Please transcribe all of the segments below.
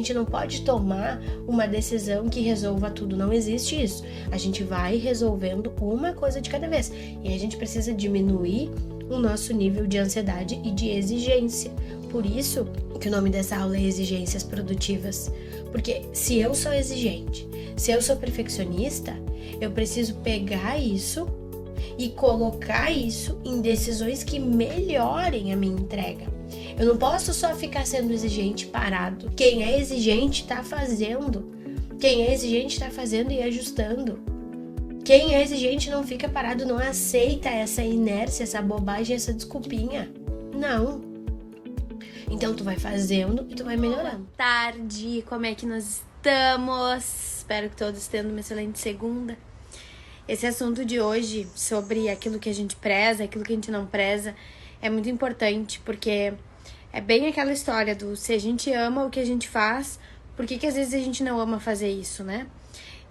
gente não pode tomar uma decisão que resolva tudo, não existe isso. A gente vai resolvendo uma coisa de cada vez. E a gente precisa diminuir o nosso nível de ansiedade e de exigência. Por isso que o nome dessa aula é Exigências Produtivas. Porque se eu sou exigente, se eu sou perfeccionista, eu preciso pegar isso e colocar isso em decisões que melhorem a minha entrega. Eu não posso só ficar sendo exigente parado. Quem é exigente tá fazendo. Quem é exigente tá fazendo e ajustando. Quem é exigente não fica parado, não aceita essa inércia, essa bobagem, essa desculpinha. Não. Então tu vai fazendo e tu vai melhorando. Boa tarde, como é que nós estamos? Espero que todos tenham uma excelente segunda. Esse assunto de hoje, sobre aquilo que a gente preza, aquilo que a gente não preza, é muito importante, porque é bem aquela história do se a gente ama o que a gente faz, por que às vezes a gente não ama fazer isso, né?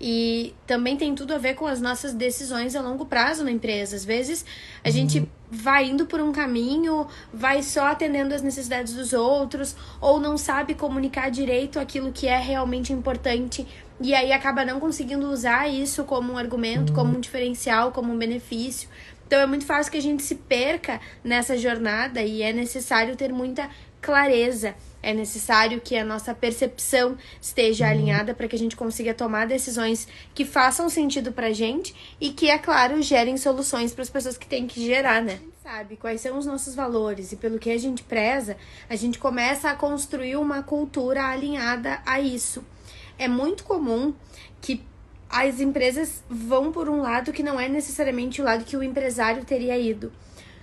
E também tem tudo a ver com as nossas decisões a longo prazo na empresa. Às vezes a gente vai indo por um caminho, vai só atendendo as necessidades dos outros, ou não sabe comunicar direito aquilo que é realmente importante, e aí acaba não conseguindo usar isso como um argumento, como um diferencial, como um benefício. Então é muito fácil que a gente se perca nessa jornada e é necessário ter muita clareza. É necessário que a nossa percepção esteja alinhada para que a gente consiga tomar decisões que façam sentido pra gente e que, é claro, gerem soluções para as pessoas que têm que gerar, né? A gente sabe quais são os nossos valores e pelo que a gente preza, a gente começa a construir uma cultura alinhada a isso. É muito comum que as empresas vão por um lado que não é necessariamente o lado que o empresário teria ido.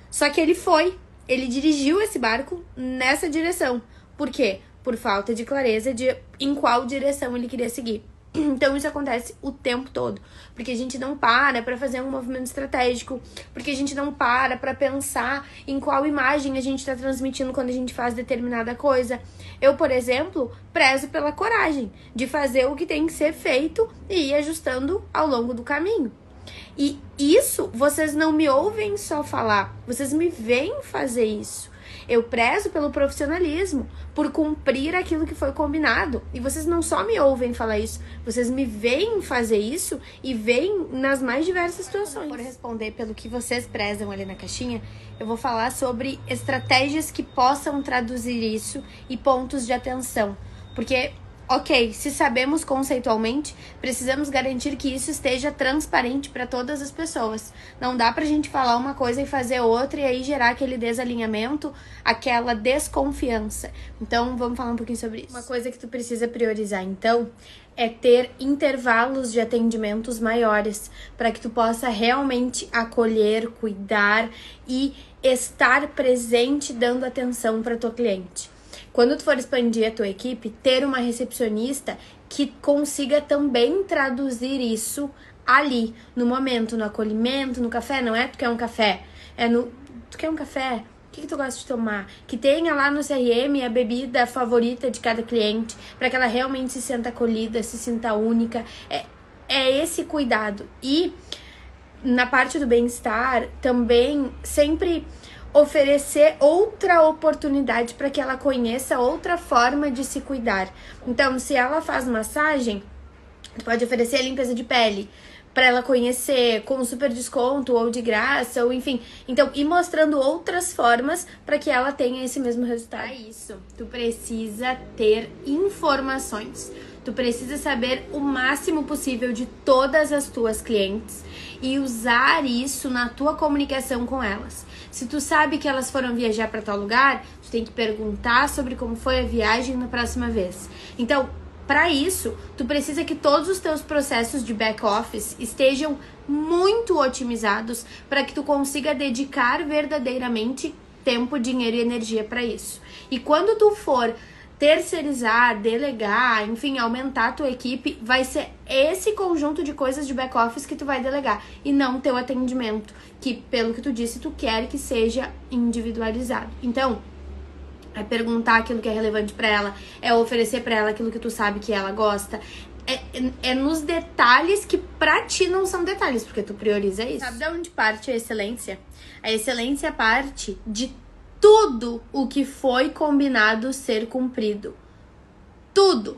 Só que ele dirigiu esse barco nessa direção. Por quê? Por falta de clareza de em qual direção ele queria seguir. Então isso acontece o tempo todo, porque a gente não para fazer um movimento estratégico, porque a gente não para pensar em qual imagem a gente está transmitindo quando a gente faz determinada coisa. Eu, por exemplo, prezo pela coragem de fazer o que tem que ser feito e ir ajustando ao longo do caminho. E isso, vocês não me ouvem só falar, vocês me veem fazer isso. Eu prezo pelo profissionalismo, por cumprir aquilo que foi combinado. E vocês não só me ouvem falar isso, vocês me veem fazer isso e veem nas mais diversas situações. Por responder pelo que vocês prezam ali na caixinha, eu vou falar sobre estratégias que possam traduzir isso e pontos de atenção. Porque, ok, se sabemos conceitualmente, precisamos garantir que isso esteja transparente para todas as pessoas. Não dá pra gente falar uma coisa e fazer outra e aí gerar aquele desalinhamento, aquela desconfiança. Então, vamos falar um pouquinho sobre isso. Uma coisa que tu precisa priorizar, então, é ter intervalos de atendimentos maiores, para que tu possa realmente acolher, cuidar e estar presente dando atenção para tua cliente. Quando tu for expandir a tua equipe, ter uma recepcionista que consiga também traduzir isso ali, no momento, no acolhimento, no café. Não é tu quer um café, tu quer um café? O que tu gosta de tomar? Que tenha lá no CRM a bebida favorita de cada cliente, para que ela realmente se sinta acolhida, se sinta única. É esse cuidado. E na parte do bem-estar, também sempre oferecer outra oportunidade para que ela conheça outra forma de se cuidar. Então, se ela faz massagem, pode oferecer a limpeza de pele para ela conhecer com super desconto ou de graça, ou enfim. Então, ir mostrando outras formas para que ela tenha esse mesmo resultado. Para isso, tu precisa ter informações. Tu precisa saber o máximo possível de todas as tuas clientes e usar isso na tua comunicação com elas. Se tu sabe que elas foram viajar para tal lugar, tu tem que perguntar sobre como foi a viagem na próxima vez. Então, para isso, tu precisa que todos os teus processos de back-office estejam muito otimizados para que tu consiga dedicar verdadeiramente tempo, dinheiro e energia para isso. E quando tu for terceirizar, delegar, enfim, aumentar a tua equipe, vai ser esse conjunto de coisas de back-office que tu vai delegar e não teu atendimento, que pelo que tu disse, tu quer que seja individualizado. Então, é perguntar aquilo que é relevante pra ela, é oferecer pra ela aquilo que tu sabe que ela gosta, é nos detalhes que pra ti não são detalhes, porque tu prioriza isso. Sabe de onde parte a excelência? A excelência parte de tudo o que foi combinado ser cumprido. Tudo.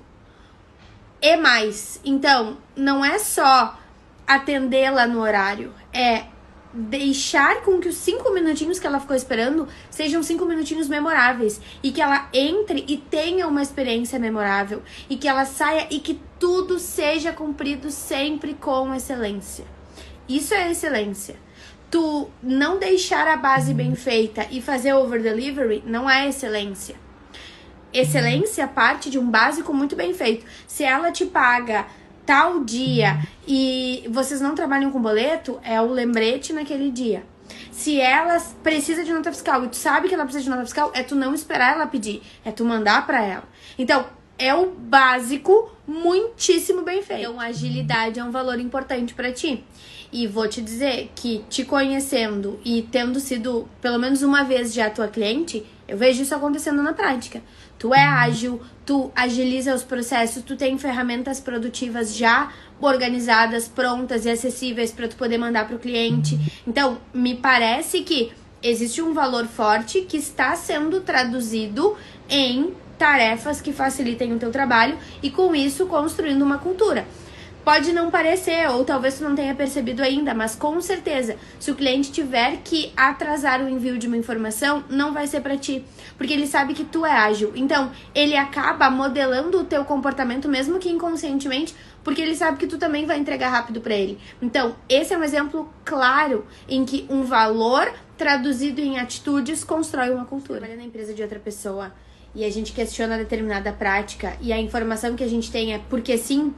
e mais. Então, não é só atendê-la no horário, é deixar com que os 5 minutinhos que ela ficou esperando sejam 5 minutinhos memoráveis e que ela entre e tenha uma experiência memorável e que ela saia e que tudo seja cumprido sempre com excelência. Isso é excelência. Tu não deixar a base bem feita e fazer over delivery não é excelência. Excelência parte de um básico muito bem feito. Se ela te paga tal dia e vocês não trabalham com boleto, é o lembrete naquele dia. Se ela precisa de nota fiscal e tu sabe que ela precisa de nota fiscal, é tu não esperar ela pedir, é tu mandar pra ela. Então, é o básico muitíssimo bem feito. Então, agilidade é um valor importante pra ti. E vou te dizer que te conhecendo e tendo sido pelo menos uma vez já tua cliente, eu vejo isso acontecendo na prática. Tu é ágil, tu agiliza os processos, tu tem ferramentas produtivas já organizadas, prontas e acessíveis para tu poder mandar pro cliente. Então, me parece que existe um valor forte que está sendo traduzido em tarefas que facilitem o teu trabalho e com isso construindo uma cultura. Pode não parecer, ou talvez tu não tenha percebido ainda, mas com certeza, se o cliente tiver que atrasar o envio de uma informação, não vai ser pra ti, porque ele sabe que tu é ágil. Então, ele acaba modelando o teu comportamento, mesmo que inconscientemente, porque ele sabe que tu também vai entregar rápido pra ele. Então, esse é um exemplo claro em que um valor traduzido em atitudes constrói uma cultura. Trabalha na empresa de outra pessoa e a gente questiona determinada prática e a informação que a gente tem é porque sim.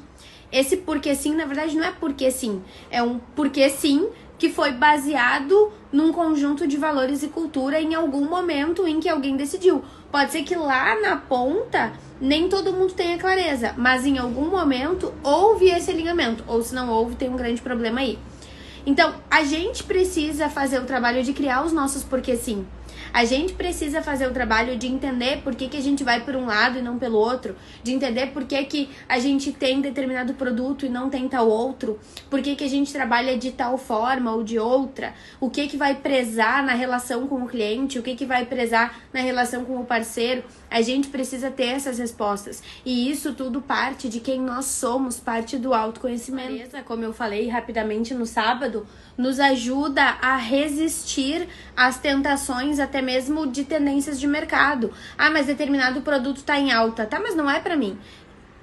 Esse porque sim, na verdade, não é porque sim. É um porque sim que foi baseado num conjunto de valores e cultura em algum momento em que alguém decidiu. Pode ser que lá na ponta nem todo mundo tenha clareza, mas em algum momento houve esse alinhamento. Ou se não houve, tem um grande problema aí. Então, a gente precisa fazer o trabalho de criar os nossos porque sim. A gente precisa fazer o trabalho de entender por que a gente vai por um lado e não pelo outro, de entender por que a gente tem determinado produto e não tem tal outro, por que a gente trabalha de tal forma ou de outra, o que vai prezar na relação com o cliente, o que vai prezar na relação com o parceiro. A gente precisa ter essas respostas. E isso tudo parte de quem nós somos, parte do autoconhecimento. Como eu falei rapidamente no sábado, nos ajuda a resistir às tentações até mesmo de tendências de mercado. Ah, mas determinado produto tá em alta. Tá, mas não é pra mim.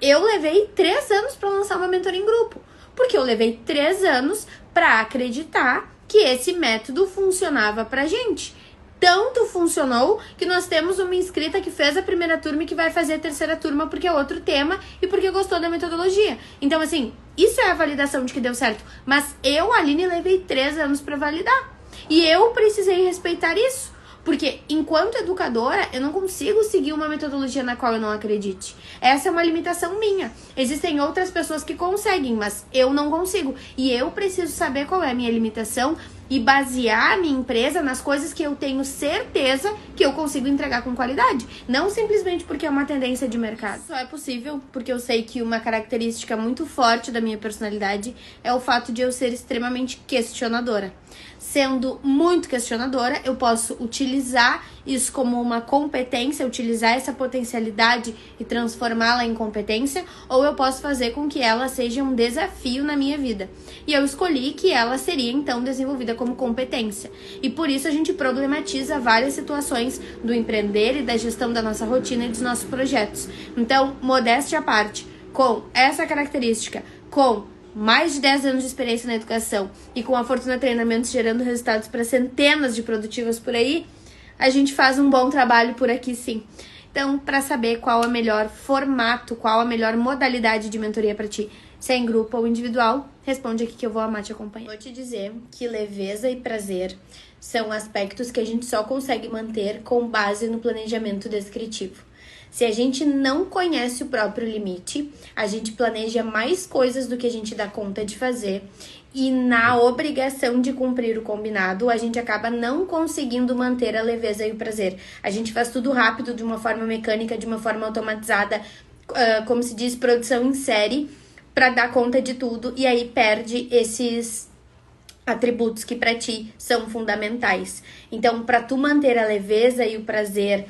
Eu levei 3 anos pra lançar uma mentoria em grupo. Porque eu levei 3 anos pra acreditar que esse método funcionava pra gente. Tanto funcionou que nós temos uma inscrita que fez a primeira turma e que vai fazer a terceira turma porque é outro tema e porque gostou da metodologia. Então, assim, isso é a validação de que deu certo. Mas eu, Aline, levei 3 anos pra validar. E eu precisei respeitar isso. Porque, enquanto educadora, eu não consigo seguir uma metodologia na qual eu não acredite. Essa é uma limitação minha. Existem outras pessoas que conseguem, mas eu não consigo. E eu preciso saber qual é a minha limitação e basear a minha empresa nas coisas que eu tenho certeza que eu consigo entregar com qualidade. Não simplesmente porque é uma tendência de mercado. Só é possível porque eu sei que uma característica muito forte da minha personalidade é o fato de eu ser extremamente questionadora. Sendo muito questionadora, eu posso utilizar isso como uma competência, utilizar essa potencialidade e transformá-la em competência, ou eu posso fazer com que ela seja um desafio na minha vida. E eu escolhi que ela seria, então, desenvolvida como competência. E por isso a gente problematiza várias situações do empreender e da gestão da nossa rotina e dos nossos projetos. Então, modéstia à parte, com essa característica, com mais de 10 anos de experiência na educação e com a Fortuna Treinamentos gerando resultados para centenas de produtivas por aí, a gente faz um bom trabalho por aqui sim. Então, para saber qual é o melhor formato, qual a melhor modalidade de mentoria para ti, se é em grupo ou individual, responde aqui que eu vou amar te acompanhar. Vou te dizer que leveza e prazer são aspectos que a gente só consegue manter com base no planejamento descritivo. Se a gente não conhece o próprio limite, a gente planeja mais coisas do que a gente dá conta de fazer e na obrigação de cumprir o combinado, a gente acaba não conseguindo manter a leveza e o prazer. A gente faz tudo rápido, de uma forma mecânica, de uma forma automatizada, como se diz, produção em série, para dar conta de tudo e aí perde esses atributos que para ti são fundamentais. Então, para tu manter a leveza e o prazer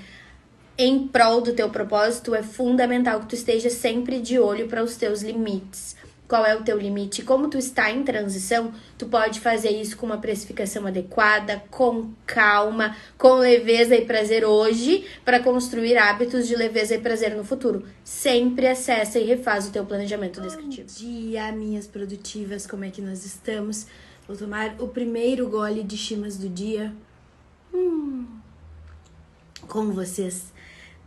em prol do teu propósito, é fundamental que tu esteja sempre de olho para os teus limites. Qual é o teu limite? Como tu está em transição, tu pode fazer isso com uma precificação adequada, com calma, com leveza e prazer hoje, para construir hábitos de leveza e prazer no futuro. Sempre acessa e refaz o teu planejamento descritivo. Bom dia, minhas produtivas, como é que nós estamos? Vou tomar o primeiro gole de chimas do dia. Com vocês.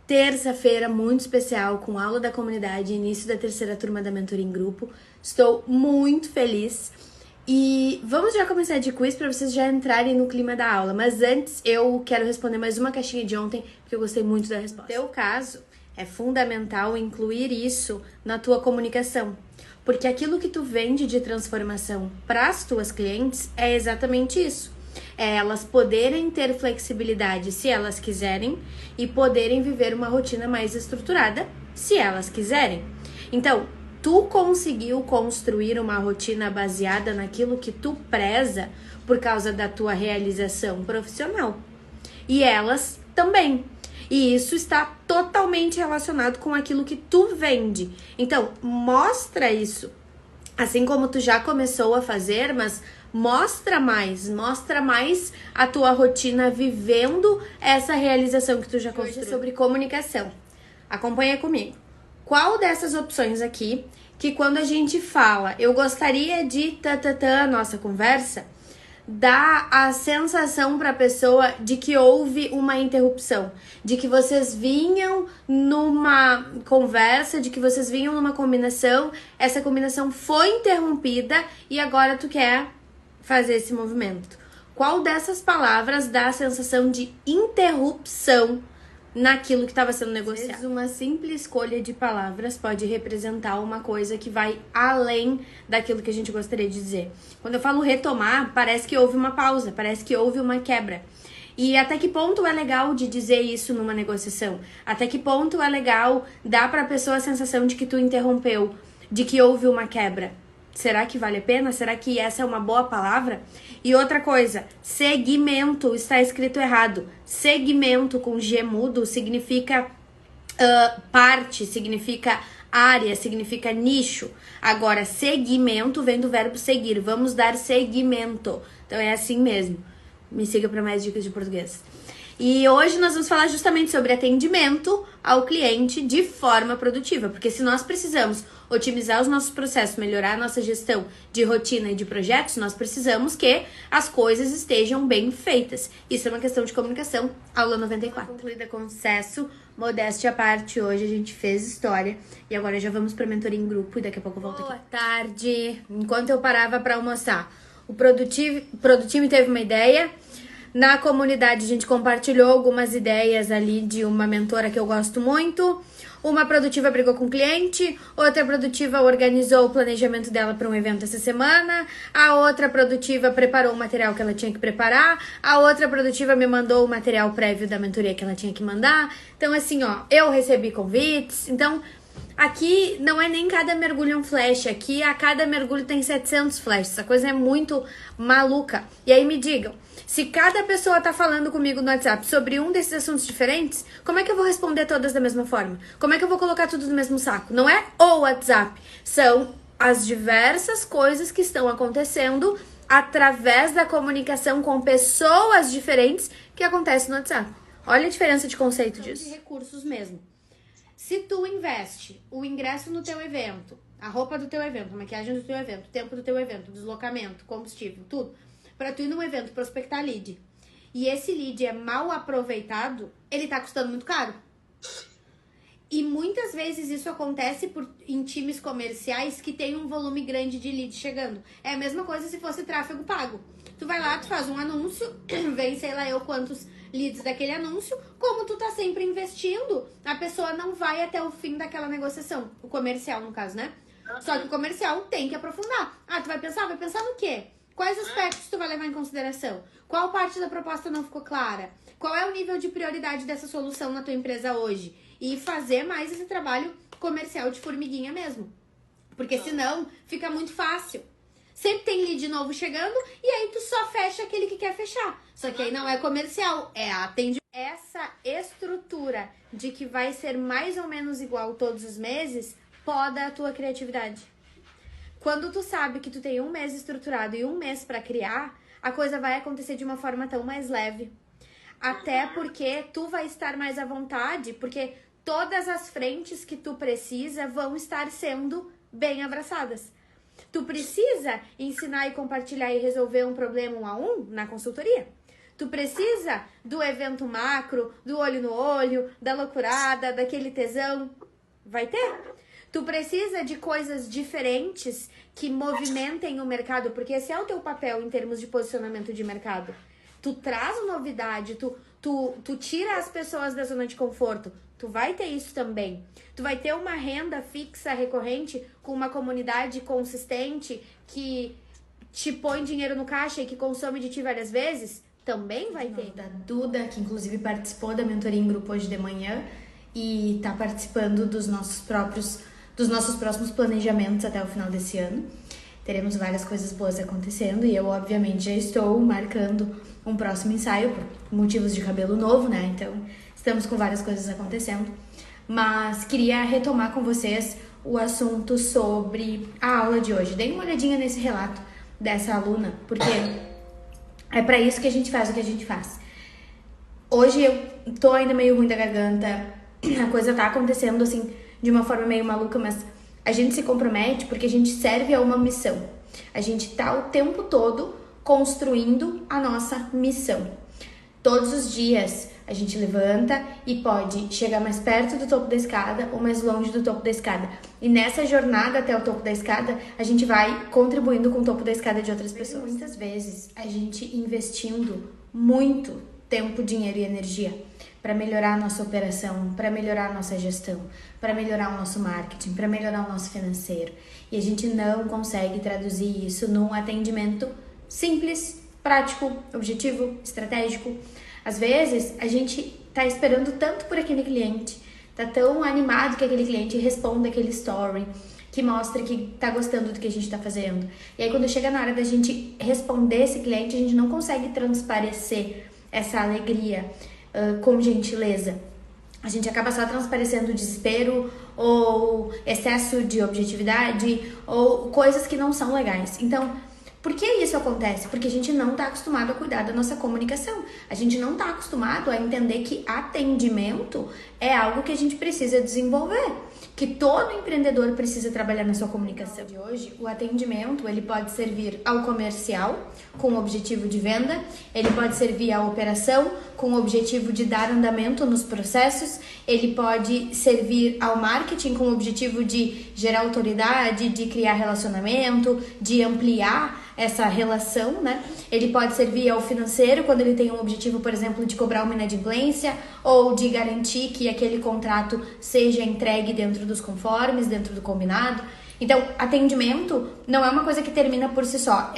Terça-feira muito especial, com aula da comunidade, início da terceira turma da mentoria em grupo. Estou muito feliz e vamos já começar de quiz para vocês já entrarem no clima da aula. Mas antes eu quero responder mais uma caixinha de ontem, porque eu gostei muito da resposta. No teu caso, é fundamental incluir isso na tua comunicação, porque aquilo que tu vende de transformação para as tuas clientes é exatamente isso. É elas poderem ter flexibilidade se elas quiserem e poderem viver uma rotina mais estruturada se elas quiserem. Então, tu conseguiu construir uma rotina baseada naquilo que tu preza por causa da tua realização profissional. E elas também. E isso está totalmente relacionado com aquilo que tu vende. Então, mostra isso. Assim como tu já começou a fazer, mas mostra mais a tua rotina vivendo essa realização que tu já construiu. Hoje é sobre comunicação. Acompanha comigo. Qual dessas opções aqui, que quando a gente fala, eu gostaria de nossa conversa, dá a sensação para a pessoa de que houve uma interrupção, de que vocês vinham numa conversa, de que vocês vinham numa combinação, essa combinação foi interrompida e agora tu quer fazer esse movimento. Qual dessas palavras dá a sensação de interrupção naquilo que estava sendo negociado? Às vezes, uma simples escolha de palavras pode representar uma coisa que vai além daquilo que a gente gostaria de dizer. Quando eu falo retomar, parece que houve uma pausa, parece que houve uma quebra. E até que ponto é legal de dizer isso numa negociação? Até que ponto é legal dar para a pessoa a sensação de que tu interrompeu, de que houve uma quebra? Será que vale a pena? Será que essa é uma boa palavra? E outra coisa, segmento está escrito errado. Segmento com G mudo significa parte, significa área, significa nicho. Agora, segmento vem do verbo seguir. Vamos dar seguimento. Então é assim mesmo. Me siga para mais dicas de português. E hoje nós vamos falar justamente sobre atendimento ao cliente de forma produtiva, porque se nós precisamos otimizar os nossos processos, melhorar a nossa gestão de rotina e de projetos, nós precisamos que as coisas estejam bem feitas. Isso é uma questão de comunicação, aula 94. Concluída com sucesso, modéstia à parte, hoje a gente fez história e agora já vamos para a mentoria em grupo e daqui a pouco eu volto aqui. Boa tarde! Enquanto eu parava para almoçar, o Produtime teve uma ideia. Na comunidade a gente compartilhou algumas ideias ali de uma mentora que eu gosto muito. Uma produtiva brigou com o cliente, outra produtiva organizou o planejamento dela para um evento essa semana, a outra produtiva preparou o material que ela tinha que preparar, a outra produtiva me mandou o material prévio da mentoria que ela tinha que mandar. Então assim, ó, eu recebi convites, então aqui não é nem cada mergulho um flash, aqui a cada mergulho tem 700 flashes, essa coisa é muito maluca. E aí me digam, se cada pessoa tá falando comigo no WhatsApp sobre um desses assuntos diferentes, como é que eu vou responder todas da mesma forma? Como é que eu vou colocar tudo no mesmo saco? Não é o WhatsApp, são as diversas coisas que estão acontecendo através da comunicação com pessoas diferentes que acontece no WhatsApp. Olha a diferença de conceito disso. De recursos mesmo. Se tu investe o ingresso no teu evento, a roupa do teu evento, a maquiagem do teu evento, o tempo do teu evento, deslocamento, combustível, tudo, pra tu ir num evento prospectar lead, e esse lead é mal aproveitado, ele tá custando muito caro. E muitas vezes isso acontece em times comerciais que tem um volume grande de lead chegando. É a mesma coisa se fosse tráfego pago. Tu vai lá, tu faz um anúncio, vem sei lá eu quantos leads daquele anúncio, como tu tá sempre investindo, a pessoa não vai até o fim daquela negociação. O comercial, no caso, né? Só que o comercial tem que aprofundar. Ah, tu vai pensar no quê? Quais aspectos tu vai levar em consideração? Qual parte da proposta não ficou clara? Qual é o nível de prioridade dessa solução na tua empresa hoje? E fazer mais esse trabalho comercial de formiguinha mesmo. Porque senão fica muito fácil. Sempre tem lead novo chegando e aí tu só fecha aquele que quer fechar. Só que aí não é comercial, é atendimento. essa estrutura de que vai ser mais ou menos igual todos os meses poda a tua criatividade. Quando tu sabe que tu tem um mês estruturado e um mês para criar, a coisa vai acontecer de uma forma tão mais leve. Até porque tu vai estar mais à vontade, porque todas as frentes que tu precisa vão estar sendo bem abraçadas. Tu precisa ensinar e compartilhar e resolver um problema 1 a 1 na consultoria. Tu precisa do evento macro, do olho no olho, da loucurada, daquele tesão. Vai ter. Tu precisa de coisas diferentes que movimentem o mercado, porque esse é o teu papel em termos de posicionamento de mercado. Tu traz novidade, tu tira as pessoas da zona de conforto. Tu vai ter isso também. Tu vai ter uma renda fixa, recorrente, com uma comunidade consistente que te põe dinheiro no caixa e que consome de ti várias vezes. Também vai ter. Da Duda, que inclusive participou da mentoria em grupo hoje de manhã e tá participando dos nossos próximos planejamentos até o final desse ano. Teremos várias coisas boas acontecendo e eu, obviamente, já estou marcando um próximo ensaio por motivos de cabelo novo, né? Então, estamos com várias coisas acontecendo. Mas queria retomar com vocês o assunto sobre a aula de hoje. Dei uma olhadinha nesse relato dessa aluna, porque é pra isso que a gente faz o que a gente faz. Hoje eu tô ainda meio ruim da garganta, a coisa tá acontecendo assim de uma forma meio maluca, mas a gente se compromete porque a gente serve a uma missão. A gente tá o tempo todo construindo a nossa missão. Todos os dias a gente levanta e pode chegar mais perto do topo da escada ou mais longe do topo da escada. E nessa jornada até o topo da escada, a gente vai contribuindo com o topo da escada de outras pessoas. Muitas vezes a gente investindo muito tempo, dinheiro e energia para melhorar a nossa operação, para melhorar a nossa gestão, para melhorar o nosso marketing, para melhorar o nosso financeiro. E a gente não consegue traduzir isso num atendimento simples, prático, objetivo, estratégico. Às vezes, a gente tá esperando tanto por aquele cliente, tá tão animado que aquele cliente responda aquele story, que mostra que tá gostando do que a gente tá fazendo. E aí, quando chega na hora da gente responder esse cliente, a gente não consegue transparecer essa alegria com gentileza. A gente acaba só transparecendo desespero ou excesso de objetividade ou coisas que não são legais. Então, por que isso acontece? Porque a gente não está acostumado a cuidar da nossa comunicação. A gente não está acostumado a entender que atendimento é algo que a gente precisa desenvolver. Que todo empreendedor precisa trabalhar na sua comunicação. De hoje, o atendimento ele pode servir ao comercial com o objetivo de venda, ele pode servir à operação com o objetivo de dar andamento nos processos, ele pode servir ao marketing com o objetivo de gerar autoridade, de criar relacionamento, de ampliar essa relação, né? Ele pode servir ao financeiro quando ele tem um objetivo, por exemplo, de cobrar uma inadimplência ou de garantir que aquele contrato seja entregue dentro dos conformes, dentro do combinado. Então, atendimento não é uma coisa que termina por si só.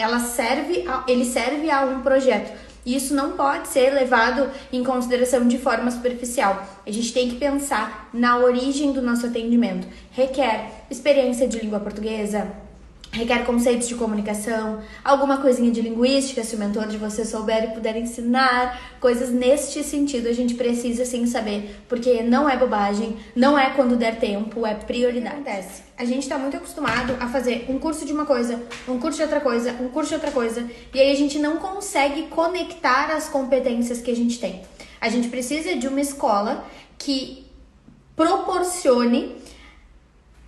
Ele serve a um projeto. E isso não pode ser levado em consideração de forma superficial. A gente tem que pensar na origem do nosso atendimento. Requer experiência de língua portuguesa, requer conceitos de comunicação, alguma coisinha de linguística, se o mentor de você souber e puder ensinar, coisas neste sentido a gente precisa sim saber, porque não é bobagem, não é quando der tempo, é prioridade. A gente tá muito acostumado a fazer um curso de uma coisa, um curso de outra coisa, um curso de outra coisa, e aí a gente não consegue conectar as competências que a gente tem. A gente precisa de uma escola que proporcione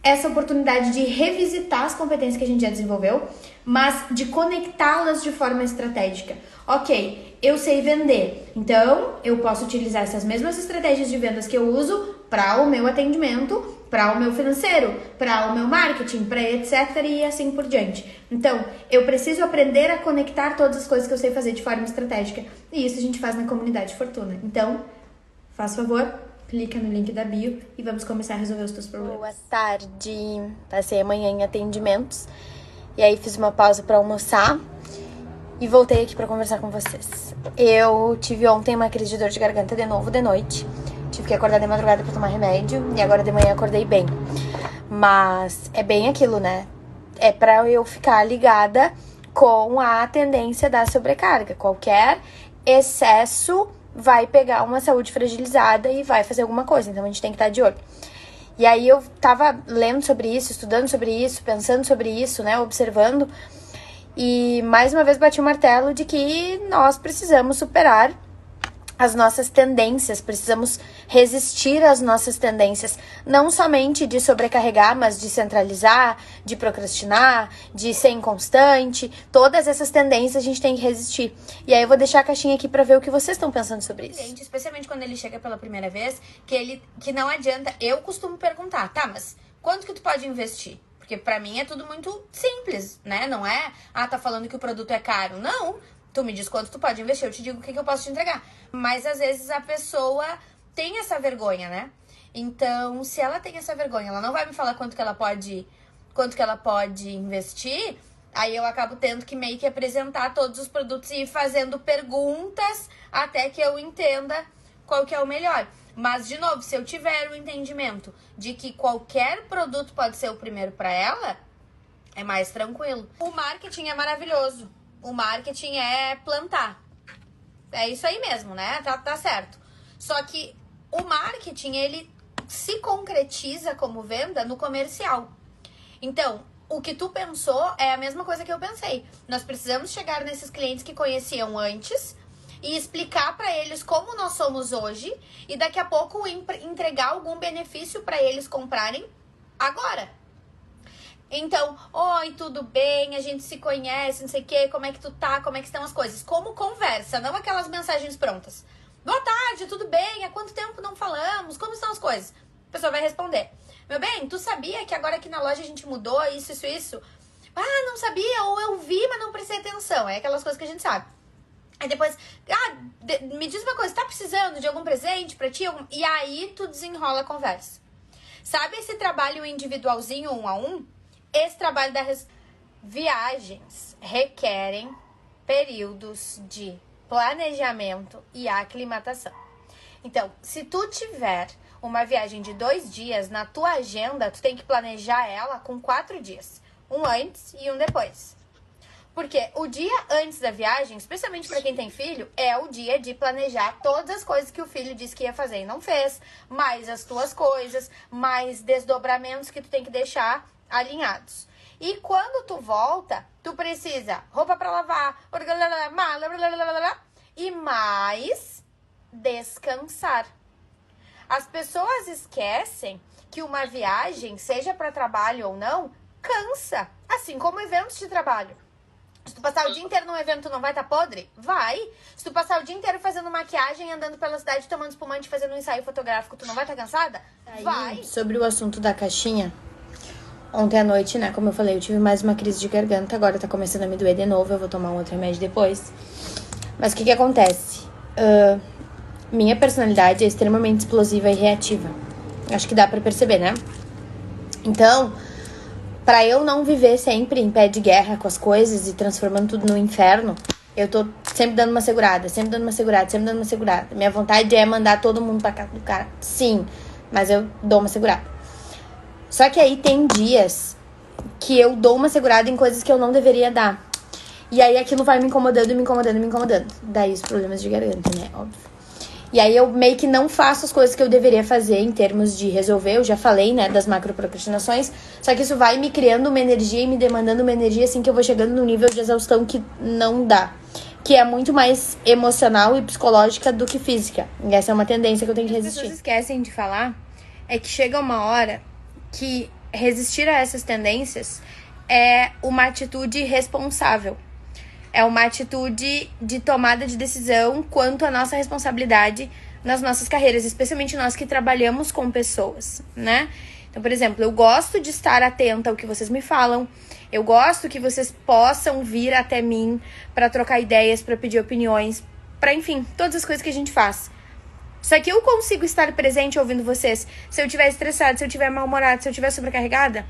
essa oportunidade de revisitar as competências que a gente já desenvolveu, mas de conectá-las de forma estratégica. Ok, eu sei vender, então eu posso utilizar essas mesmas estratégias de vendas que eu uso para o meu atendimento, para o meu financeiro, para o meu marketing, para etc. e assim por diante. Então, eu preciso aprender a conectar todas as coisas que eu sei fazer de forma estratégica. E isso a gente faz na comunidade Fortuna. Então, faz favor, clica no link da bio e vamos começar a resolver os teus problemas. Boa tarde. Passei a manhã em atendimentos e aí fiz uma pausa para almoçar e voltei aqui para conversar com vocês. Eu tive ontem uma crise de dor de garganta de novo de noite. Tive que acordar de madrugada para tomar remédio e agora de manhã acordei bem. Mas é bem aquilo, né? É para eu ficar ligada com a tendência da sobrecarga. Qualquer excesso vai pegar uma saúde fragilizada e vai fazer alguma coisa. Então, a gente tem que estar de olho. E aí, eu tava lendo sobre isso, estudando sobre isso, pensando sobre isso, né? Observando. E, mais uma vez, bati o martelo de que nós precisamos superar as nossas tendências, precisamos resistir às nossas tendências, não somente de sobrecarregar, mas de centralizar, de procrastinar, de ser inconstante, todas essas tendências a gente tem que resistir. E aí eu vou deixar a caixinha aqui pra ver o que vocês estão pensando sobre isso. Gente, especialmente quando ele chega pela primeira vez, que não adianta, eu costumo perguntar, tá, mas quanto que tu pode investir? Porque pra mim é tudo muito simples, né? Não é, tá falando que o produto é caro. Não, tu me diz quanto tu pode investir, eu te digo o que eu posso te entregar. Mas às vezes a pessoa tem essa vergonha, né? Então, se ela tem essa vergonha, ela não vai me falar quanto que ela pode investir, aí eu acabo tendo que meio que apresentar todos os produtos e ir fazendo perguntas até que eu entenda qual que é o melhor. Mas, de novo, se eu tiver o entendimento de que qualquer produto pode ser o primeiro para ela, é mais tranquilo. O marketing é maravilhoso. O marketing é plantar. É isso aí mesmo, né? Tá certo. Só que o marketing, ele se concretiza como venda no comercial. Então, o que tu pensou é a mesma coisa que eu pensei. Nós precisamos chegar nesses clientes que conheciam antes e explicar para eles como nós somos hoje e daqui a pouco entregar algum benefício para eles comprarem agora. Então, oi, tudo bem? A gente se conhece, não sei o quê, como é que tu tá? Como é que estão as coisas? Como conversa, não aquelas mensagens prontas. Boa tarde, tudo bem? Há quanto tempo não falamos? Como estão as coisas? A pessoa vai responder. Meu bem, tu sabia que agora aqui na loja a gente mudou isso? Ah, não sabia, ou eu vi, mas não prestei atenção. É aquelas coisas que a gente sabe. Aí depois, me diz uma coisa, tá precisando de algum presente pra ti? E aí tu desenrola a conversa. Sabe esse trabalho individualzinho, 1 a 1? Esse trabalho viagens requerem períodos de planejamento e aclimatação. Então, se tu tiver uma viagem de 2 dias, na tua agenda, tu tem que planejar ela com 4 dias. Um antes e um depois. Porque o dia antes da viagem, especialmente para quem tem filho, é o dia de planejar todas as coisas que o filho disse que ia fazer e não fez, mais as tuas coisas, mais desdobramentos que tu tem que deixar alinhados. E quando tu volta, tu precisa roupa para lavar, mala, e mais descansar. As pessoas esquecem que uma viagem, seja para trabalho ou não, cansa, assim como eventos de trabalho. Se tu passar o dia inteiro num evento, tu não vai estar podre? Vai. Se tu passar o dia inteiro fazendo maquiagem, andando pela cidade, tomando espumante, fazendo um ensaio fotográfico, tu não vai estar cansada? Vai. Sobre o assunto da caixinha, ontem à noite, né, como eu falei, eu tive mais uma crise de garganta, agora tá começando a me doer de novo, eu vou tomar um outro remédio depois. Mas o que acontece? Minha personalidade é extremamente explosiva e reativa. Acho que dá pra perceber, né? Então, pra eu não viver sempre em pé de guerra com as coisas e transformando tudo no inferno, eu tô sempre dando uma segurada. Minha vontade é mandar todo mundo pra casa do cara. Sim, mas eu dou uma segurada. Só que aí tem dias que eu dou uma segurada em coisas que eu não deveria dar. E aí aquilo vai me incomodando. Daí os problemas de garganta, né? Óbvio. E aí eu meio que não faço as coisas que eu deveria fazer em termos de resolver. Eu já falei, né, das macroprocrastinações. Só que isso vai me criando uma energia e me demandando uma energia assim que eu vou chegando num nível de exaustão que não dá. Que é muito mais emocional e psicológica do que física. E essa é uma tendência que eu tenho que resistir. As pessoas esquecem de falar é que chega uma hora que resistir a essas tendências é uma atitude responsável. É uma atitude de tomada de decisão quanto à nossa responsabilidade nas nossas carreiras, especialmente nós que trabalhamos com pessoas, né? Então, por exemplo, eu gosto de estar atenta ao que vocês me falam, eu gosto que vocês possam vir até mim para trocar ideias, para pedir opiniões, para, enfim, todas as coisas que a gente faz. Só que eu consigo estar presente ouvindo vocês se eu estiver estressada, se eu estiver mal-humorada, se eu estiver sobrecarregada?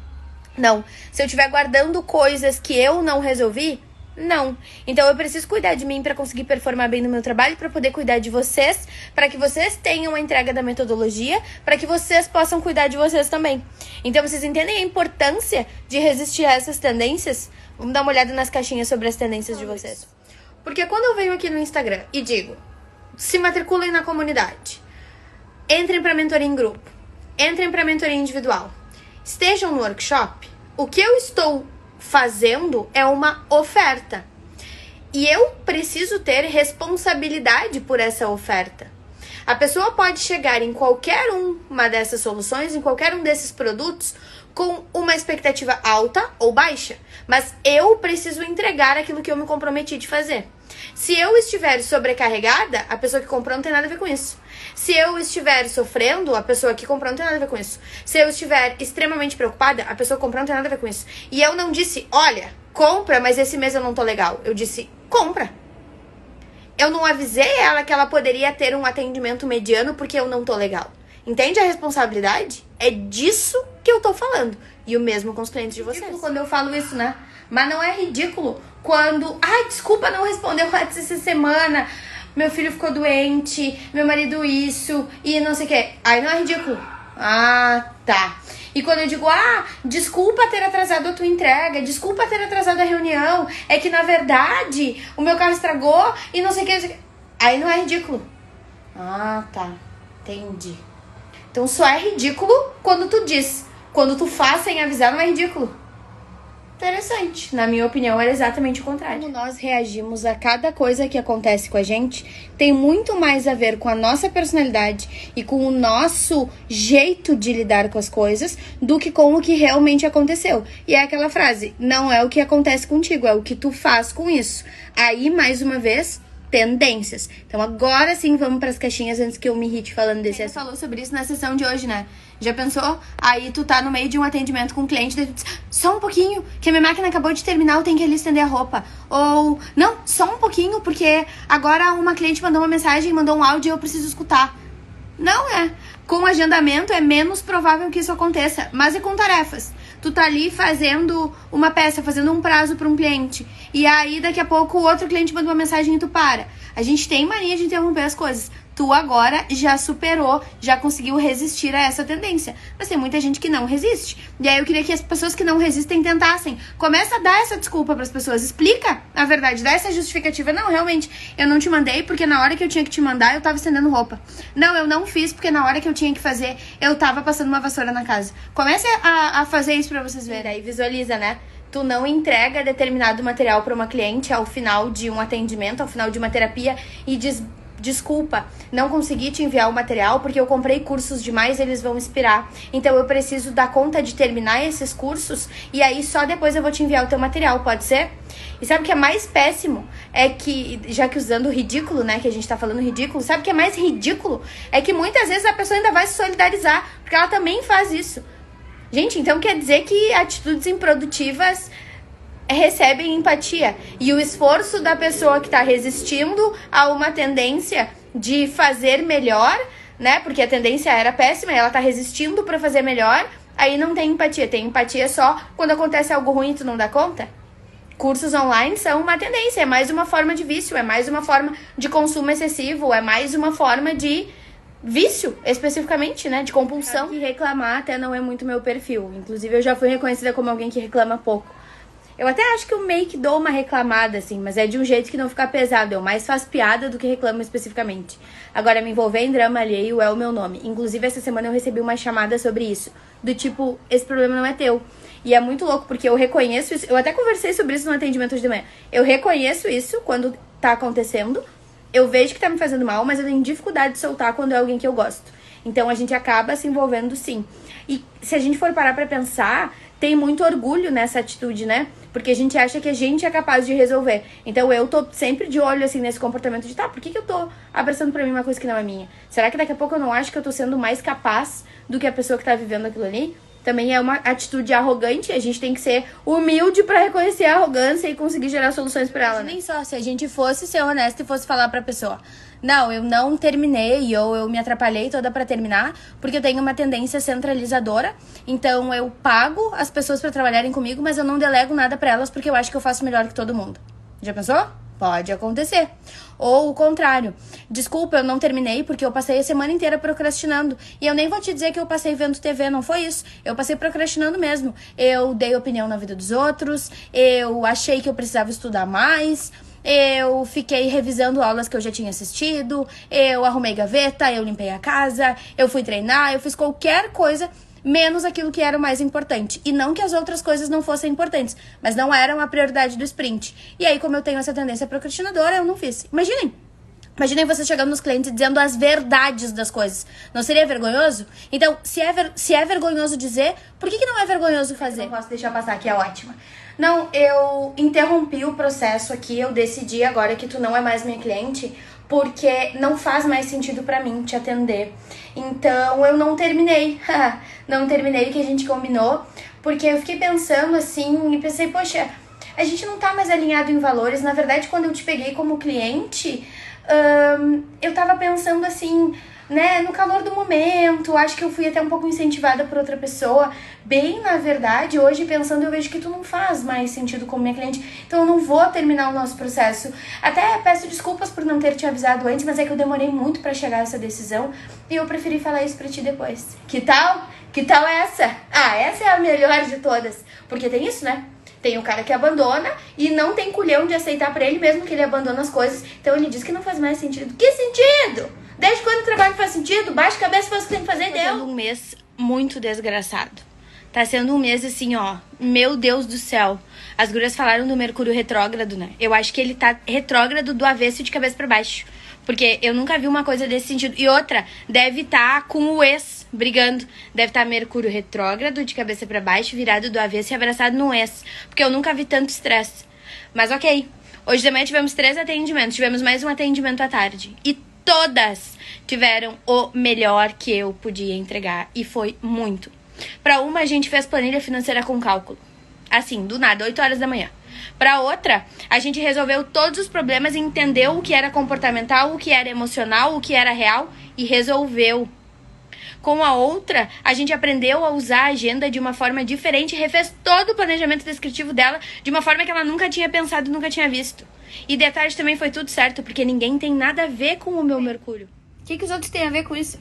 Não. Se eu estiver guardando coisas que eu não resolvi? Não. Então eu preciso cuidar de mim para conseguir performar bem no meu trabalho, para poder cuidar de vocês, para que vocês tenham a entrega da metodologia, para que vocês possam cuidar de vocês também. Então vocês entendem a importância de resistir a essas tendências? Vamos dar uma olhada nas caixinhas sobre as tendências de vocês. Porque quando eu venho aqui no Instagram e digo, se matriculem na comunidade, entrem para mentoria em grupo, entrem para mentoria individual, estejam no workshop. O que eu estou fazendo é uma oferta. E eu preciso ter responsabilidade por essa oferta. A pessoa pode chegar em qualquer uma dessas soluções, em qualquer um desses produtos, com uma expectativa alta ou baixa. Mas eu preciso entregar aquilo que eu me comprometi de fazer. Se eu estiver sobrecarregada, a pessoa que comprou não tem nada a ver com isso. Se eu estiver sofrendo, a pessoa que comprou não tem nada a ver com isso. Se eu estiver extremamente preocupada, a pessoa que comprou não tem nada a ver com isso. E eu não disse, olha, compra, mas esse mês eu não tô legal. Eu disse, compra. Eu não avisei ela que ela poderia ter um atendimento mediano porque eu não tô legal. Entende a responsabilidade? É disso que eu tô falando. E o mesmo com os clientes de vocês. É ridículo quando eu falo isso, né? Mas não é ridículo quando... Ai, desculpa, não respondeu antes essa semana. Meu filho ficou doente, meu marido isso, e não sei o que. Aí não é ridículo. Ah, tá. E quando eu digo, desculpa ter atrasado a tua entrega, desculpa ter atrasado a reunião, é que na verdade o meu carro estragou e não sei o que. Aí não é ridículo. Ah, tá. Entendi. Então só é ridículo quando tu diz. Quando tu faz sem avisar, não é ridículo. Interessante. Na minha opinião, era exatamente o contrário. Como nós reagimos a cada coisa que acontece com a gente tem muito mais a ver com a nossa personalidade e com o nosso jeito de lidar com as coisas do que com o que realmente aconteceu. E é aquela frase, não é o que acontece contigo, é o que tu faz com isso. Aí, mais uma vez, tendências. Então agora sim vamos para as caixinhas antes que eu me irrite falando desse assunto. Falou sobre isso na sessão de hoje, né? Já pensou? Aí tu tá no meio de um atendimento com um cliente, daí tu diz, só um pouquinho, que a minha máquina acabou de terminar, eu tenho que ir ali estender a roupa. Ou, não, só um pouquinho, porque agora uma cliente mandou uma mensagem, mandou um áudio e eu preciso escutar. Não é. Com agendamento é menos provável que isso aconteça, mas e com tarefas? Tu tá ali fazendo uma peça, fazendo um prazo para um cliente, e aí daqui a pouco o outro cliente manda uma mensagem e tu para. A gente tem mania de interromper as coisas. Tu agora já superou, já conseguiu resistir a essa tendência. Mas tem muita gente que não resiste. E aí eu queria que as pessoas que não resistem tentassem. Começa a dar essa desculpa pras pessoas. Explica a verdade, dá essa justificativa. Não, realmente, eu não te mandei porque na hora que eu tinha que te mandar, eu tava estendendo roupa. Não, eu não fiz porque na hora que eu tinha que fazer, eu tava passando uma vassoura na casa. Comece a fazer isso pra vocês verem. Aí visualiza, né? Tu não entrega determinado material pra uma cliente ao final de um atendimento, ao final de uma terapia e diz... Desculpa, não consegui te enviar o material porque eu comprei cursos demais, eles vão expirar. Então eu preciso dar conta de terminar esses cursos e aí só depois eu vou te enviar o teu material, pode ser? E sabe o que é mais péssimo? É que, já que usando o ridículo, né, que a gente tá falando ridículo, sabe o que é mais ridículo? É que muitas vezes a pessoa ainda vai se solidarizar, porque ela também faz isso. Gente, então quer dizer que atitudes improdutivas recebem empatia. E o esforço da pessoa que está resistindo a uma tendência de fazer melhor, né? Porque a tendência era péssima e ela tá resistindo para fazer melhor, aí não tem empatia. Tem empatia só quando acontece algo ruim e tu não dá conta. Cursos online são uma tendência, é mais uma forma de vício, é mais uma forma de consumo excessivo, é mais uma forma de vício, especificamente, né? De compulsão. E reclamar até não é muito meu perfil. Inclusive, eu já fui reconhecida como alguém que reclama pouco. Eu até acho que eu meio que dou uma reclamada, assim, mas é de um jeito que não fica pesado. Eu mais faço piada do que reclamo especificamente. Agora, me envolver em drama alheio é o meu nome. Inclusive, essa semana eu recebi uma chamada sobre isso. Do tipo, esse problema não é teu. E é muito louco, porque eu reconheço isso. Eu até conversei sobre isso no atendimento hoje de manhã. Eu reconheço isso quando tá acontecendo. Eu vejo que tá me fazendo mal, mas eu tenho dificuldade de soltar quando é alguém que eu gosto. Então, a gente acaba se envolvendo, sim. E se a gente for parar pra pensar, tem muito orgulho nessa atitude, né? Porque a gente acha que a gente é capaz de resolver. Então eu tô sempre de olho, assim, nesse comportamento de, por que eu tô abraçando pra mim uma coisa que não é minha? Será que daqui a pouco eu não acho que eu tô sendo mais capaz do que a pessoa que tá vivendo aquilo ali? Também é uma atitude arrogante, a gente tem que ser humilde pra reconhecer a arrogância e conseguir gerar soluções pra ela, né? Nem só, se a gente fosse ser honesto e fosse falar pra pessoa, não, eu não terminei ou eu me atrapalhei toda pra terminar, porque eu tenho uma tendência centralizadora, então eu pago as pessoas pra trabalharem comigo, mas eu não delego nada pra elas porque eu acho que eu faço melhor que todo mundo. Já pensou? Pode acontecer. Ou o contrário. Desculpa, eu não terminei porque eu passei a semana inteira procrastinando. E eu nem vou te dizer que eu passei vendo TV, não foi isso. Eu passei procrastinando mesmo. Eu dei opinião na vida dos outros, eu achei que eu precisava estudar mais, eu fiquei revisando aulas que eu já tinha assistido, eu arrumei gaveta, eu limpei a casa, eu fui treinar, eu fiz qualquer coisa, menos aquilo que era o mais importante. E não que as outras coisas não fossem importantes, mas não eram a prioridade do sprint. E aí, como eu tenho essa tendência procrastinadora, eu não fiz. Imaginem você chegando nos clientes e dizendo as verdades das coisas. Não seria vergonhoso? Então, se é vergonhoso dizer, por que não é vergonhoso fazer? Não posso deixar passar, que é ótima. Não, eu interrompi o processo aqui, eu decidi agora que tu não é mais minha cliente, porque não faz mais sentido pra mim te atender. Então, eu não terminei. Não terminei o que a gente combinou, porque eu fiquei pensando assim e pensei, poxa, a gente não tá mais alinhado em valores. Na verdade, quando eu te peguei como cliente, eu tava pensando assim, né, no calor do momento, acho que eu fui até um pouco incentivada por outra pessoa. Bem, na verdade, hoje pensando, eu vejo que tu não faz mais sentido como minha cliente, então eu não vou terminar o nosso processo. Até peço desculpas por não ter te avisado antes, mas é que eu demorei muito pra chegar a essa decisão e eu preferi falar isso pra ti depois. Que tal? Que tal essa? Essa é a melhor de todas, porque tem isso, né? Tem o cara que abandona e não tem culhão de aceitar pra ele mesmo que ele abandona as coisas. Então ele diz que não faz mais sentido. Que sentido? Desde quando o trabalho faz sentido? Baixa a cabeça e faz o que tem que fazer e deu. Tá sendo um mês muito desgraçado. Tá sendo um mês assim, ó. Meu Deus do céu. As gurias falaram do Mercúrio retrógrado, né? Eu acho que ele tá retrógrado do avesso de cabeça pra baixo. Porque eu nunca vi uma coisa desse sentido. E outra, deve estar com o ex brigando. Deve estar Mercúrio retrógrado, de cabeça pra baixo, virado do avesso e abraçado no ex. Porque eu nunca vi tanto estresse. Mas ok. Hoje de manhã tivemos 3 atendimentos. Tivemos mais um atendimento à tarde. E todas tiveram o melhor que eu podia entregar. E foi muito. Pra uma, a gente fez planilha financeira com cálculo. Assim, do nada, 8 horas da manhã. Pra outra, a gente resolveu todos os problemas e entendeu o que era comportamental, o que era emocional, o que era real e resolveu. Com a outra, a gente aprendeu a usar a agenda de uma forma diferente e refez todo o planejamento descritivo dela de uma forma que ela nunca tinha pensado, nunca tinha visto. E de tarde também foi tudo certo, porque ninguém tem nada a ver com o meu Mercúrio. O que os outros têm a ver com isso?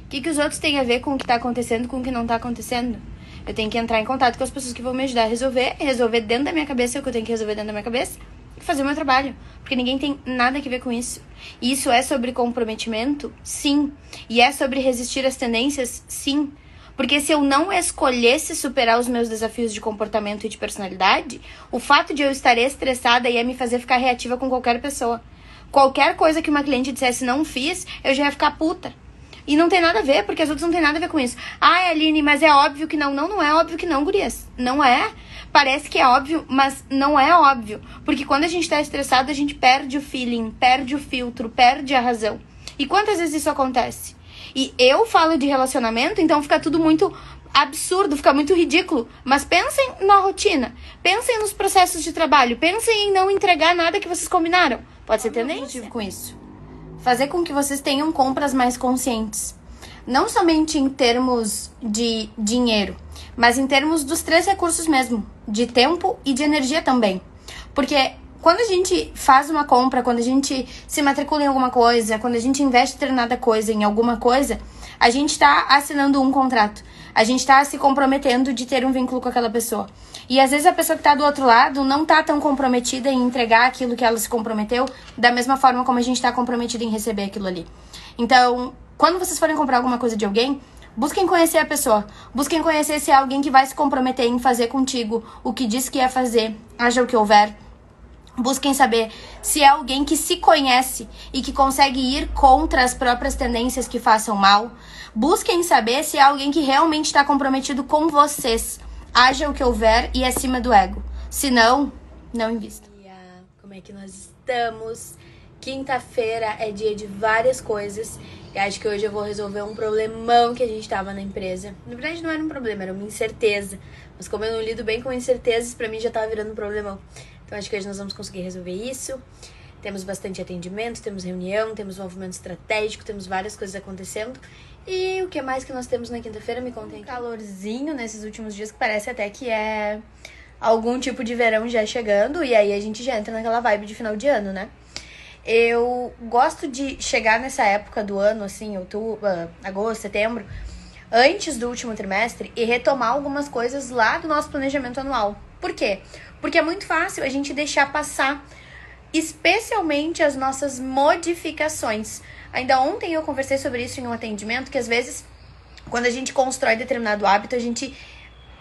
O que os outros têm a ver com o que tá acontecendo, com o que não tá acontecendo? Eu tenho que entrar em contato com as pessoas que vão me ajudar a resolver dentro da minha cabeça o que eu tenho que resolver dentro da minha cabeça e fazer o meu trabalho. Porque ninguém tem nada a ver com isso. E isso é sobre comprometimento? Sim. E é sobre resistir às tendências? Sim. Porque se eu não escolhesse superar os meus desafios de comportamento e de personalidade, o fato de eu estar estressada ia me fazer ficar reativa com qualquer pessoa. Qualquer coisa que uma cliente dissesse não fiz, eu já ia ficar puta. E não tem nada a ver, porque as outras não tem nada a ver com isso. Aline, mas é óbvio que não. Não é óbvio que não, gurias. Não é. Parece que é óbvio, mas não é óbvio. Porque quando a gente tá estressado, a gente perde o feeling, perde o filtro, perde a razão. E quantas vezes isso acontece? E eu falo de relacionamento, então fica tudo muito absurdo, fica muito ridículo. Mas pensem na rotina. Pensem nos processos de trabalho. Pensem em não entregar nada que vocês combinaram. Pode ser tendência com isso. Fazer com que vocês tenham compras mais conscientes. Não somente em termos de dinheiro, mas em termos dos 3 recursos mesmo. De tempo e de energia também. Porque quando a gente faz uma compra, quando a gente se matricula em alguma coisa, quando a gente investe determinada coisa em alguma coisa, a gente está assinando um contrato. A gente está se comprometendo de ter um vínculo com aquela pessoa. E às vezes a pessoa que está do outro lado não está tão comprometida em entregar aquilo que ela se comprometeu da mesma forma como a gente está comprometido em receber aquilo ali. Então, quando vocês forem comprar alguma coisa de alguém, busquem conhecer a pessoa. Busquem conhecer se é alguém que vai se comprometer em fazer contigo o que diz que ia fazer, haja o que houver. Busquem saber se é alguém que se conhece e que consegue ir contra as próprias tendências que façam mal. Busquem saber se é alguém que realmente está comprometido com vocês, haja o que houver e acima do ego. Se não, não invista. Como é que nós estamos? Quinta-feira é dia de várias coisas. E acho que hoje eu vou resolver um problemão que a gente tava na empresa. Na verdade não era um problema, era uma incerteza. Mas como eu não lido bem com incertezas, pra mim já tava virando um problemão. Então acho que hoje nós vamos conseguir resolver isso. Temos bastante atendimento, temos reunião, temos movimento estratégico, temos várias coisas acontecendo. E o que mais que nós temos na quinta-feira? Me contem. Um calorzinho nesses últimos dias que parece até que é algum tipo de verão já chegando. E aí a gente já entra naquela vibe de final de ano, né? Eu gosto de chegar nessa época do ano, assim, outubro, agosto, setembro, antes do último trimestre e retomar algumas coisas lá do nosso planejamento anual. Por quê? Porque é muito fácil a gente deixar passar especialmente as nossas modificações. Ainda ontem eu conversei sobre isso em um atendimento, que às vezes, quando a gente constrói determinado hábito, a gente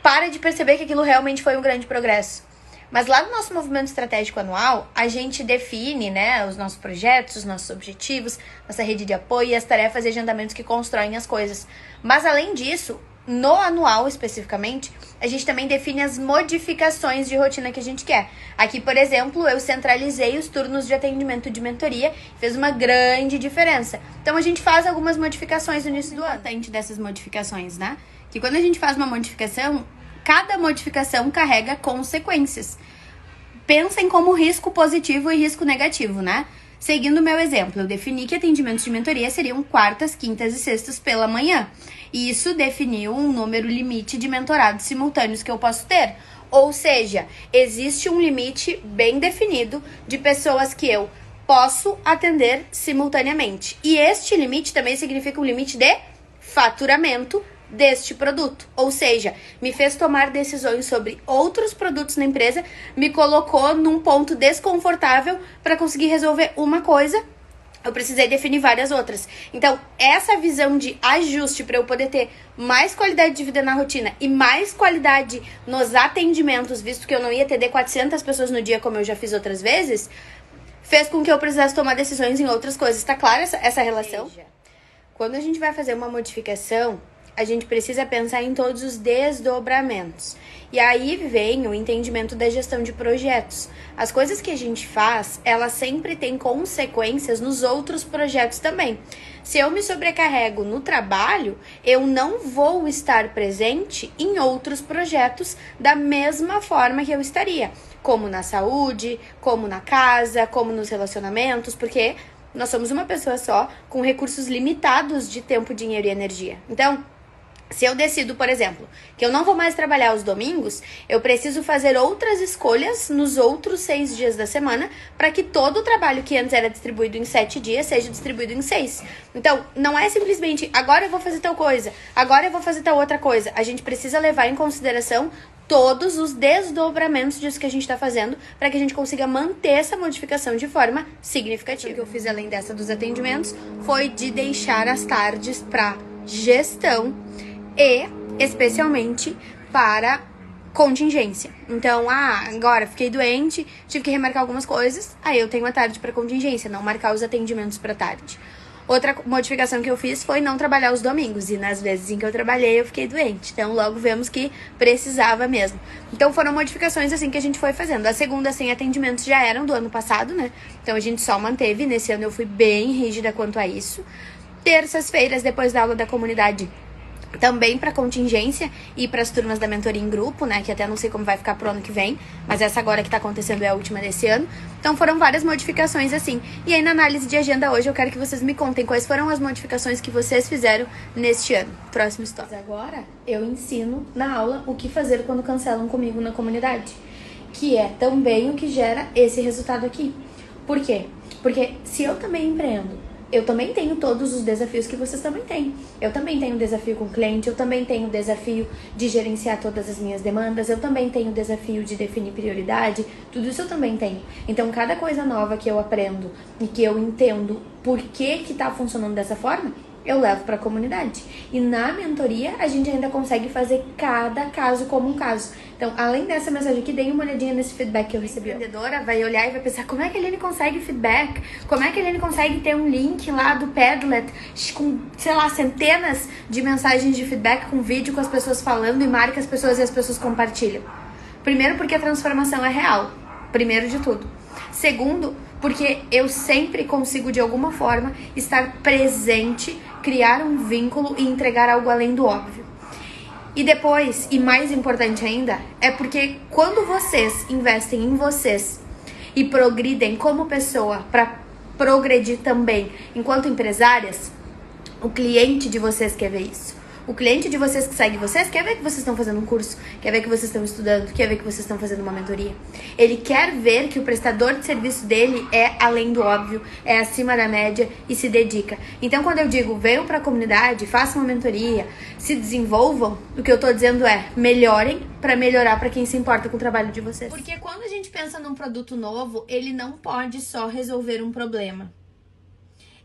para de perceber que aquilo realmente foi um grande progresso. Mas lá no nosso movimento estratégico anual, a gente define, né, os nossos projetos, os nossos objetivos, nossa rede de apoio e as tarefas e agendamentos que constroem as coisas. Mas além disso, no anual especificamente, a gente também define as modificações de rotina que a gente quer. Aqui, por exemplo, eu centralizei os turnos de atendimento de mentoria, fez uma grande diferença. Então a gente faz algumas modificações no início do ano. Importante dessas modificações, né? Que quando a gente faz uma modificação, cada modificação carrega consequências. Pensem como risco positivo e risco negativo, né? Seguindo o meu exemplo, eu defini que atendimentos de mentoria seriam quartas, quintas e sextas pela manhã. E isso definiu um número limite de mentorados simultâneos que eu posso ter. Ou seja, existe um limite bem definido de pessoas que eu posso atender simultaneamente. E este limite também significa um limite de faturamento deste produto, ou seja, me fez tomar decisões sobre outros produtos na empresa, me colocou num ponto desconfortável para conseguir resolver uma coisa, eu precisei definir várias outras. Então, essa visão de ajuste para eu poder ter mais qualidade de vida na rotina e mais qualidade nos atendimentos, visto que eu não ia atender 400 pessoas no dia como eu já fiz outras vezes, fez com que eu precisasse tomar decisões em outras coisas. Tá clara essa relação? Quando a gente vai fazer uma modificação, a gente precisa pensar em todos os desdobramentos. E aí vem o entendimento da gestão de projetos. As coisas que a gente faz, elas sempre têm consequências nos outros projetos também. Se eu me sobrecarrego no trabalho, eu não vou estar presente em outros projetos da mesma forma que eu estaria. Como na saúde, como na casa, como nos relacionamentos, porque nós somos uma pessoa só, com recursos limitados de tempo, dinheiro e energia. Então, se eu decido, por exemplo, que eu não vou mais trabalhar aos domingos, eu preciso fazer outras escolhas nos outros 6 dias da semana para que todo o trabalho que antes era distribuído em 7 dias seja distribuído em 6. Então, não é simplesmente agora eu vou fazer tal coisa, agora eu vou fazer tal outra coisa. A gente precisa levar em consideração todos os desdobramentos disso que a gente está fazendo para que a gente consiga manter essa modificação de forma significativa. O que eu fiz além dessa dos atendimentos foi de deixar as tardes para gestão e especialmente para contingência. Então, agora fiquei doente, tive que remarcar algumas coisas, aí eu tenho a tarde para contingência, não marcar os atendimentos para tarde. Outra modificação que eu fiz foi não trabalhar os domingos, e nas vezes em que eu trabalhei eu fiquei doente. Então, logo vemos que precisava mesmo. Então, foram modificações assim que a gente foi fazendo. A segunda, sem atendimentos, já eram do ano passado, né? Então, a gente só manteve. Nesse ano eu fui bem rígida quanto a isso. Terças-feiras, depois da aula da comunidade, também para contingência e para as turmas da mentoria em grupo, né, que até não sei como vai ficar pro ano que vem, mas essa agora que tá acontecendo é a última desse ano. Então foram várias modificações assim. E aí na análise de agenda hoje eu quero que vocês me contem quais foram as modificações que vocês fizeram neste ano. Próximo stop. Mas agora eu ensino na aula o que fazer quando cancelam comigo na comunidade, que é também o que gera esse resultado aqui. Por quê? Porque se eu também empreendo, eu também tenho todos os desafios que vocês também têm. Eu também tenho desafio com o cliente, eu também tenho desafio de gerenciar todas as minhas demandas, eu também tenho desafio de definir prioridade, tudo isso eu também tenho. Então, cada coisa nova que eu aprendo e que eu entendo por que tá funcionando dessa forma, eu levo para a comunidade. E na mentoria, a gente ainda consegue fazer cada caso como um caso. Então, além dessa mensagem aqui, deem uma olhadinha nesse feedback que eu recebi. A empreendedora vai olhar e vai pensar, como é que a Aline consegue feedback? Como é que a Aline consegue ter um link lá do Padlet com, sei lá, centenas de mensagens de feedback com vídeo com as pessoas falando e marca as pessoas e as pessoas compartilham? Primeiro, porque a transformação é real. Primeiro de tudo. Segundo, porque eu sempre consigo, de alguma forma, estar presente, criar um vínculo e entregar algo além do óbvio. E depois, e mais importante ainda, é porque quando vocês investem em vocês e progridem como pessoa para progredir também enquanto empresárias, o cliente de vocês quer ver isso. O cliente de vocês que segue vocês quer ver que vocês estão fazendo um curso, quer ver que vocês estão estudando, quer ver que vocês estão fazendo uma mentoria. Ele quer ver que o prestador de serviço dele é além do óbvio, é acima da média e se dedica. Então, quando eu digo, venham para a comunidade, façam uma mentoria, se desenvolvam, o que eu tô dizendo é, melhorem para melhorar para quem se importa com o trabalho de vocês. Porque quando a gente pensa num produto novo, ele não pode só resolver um problema.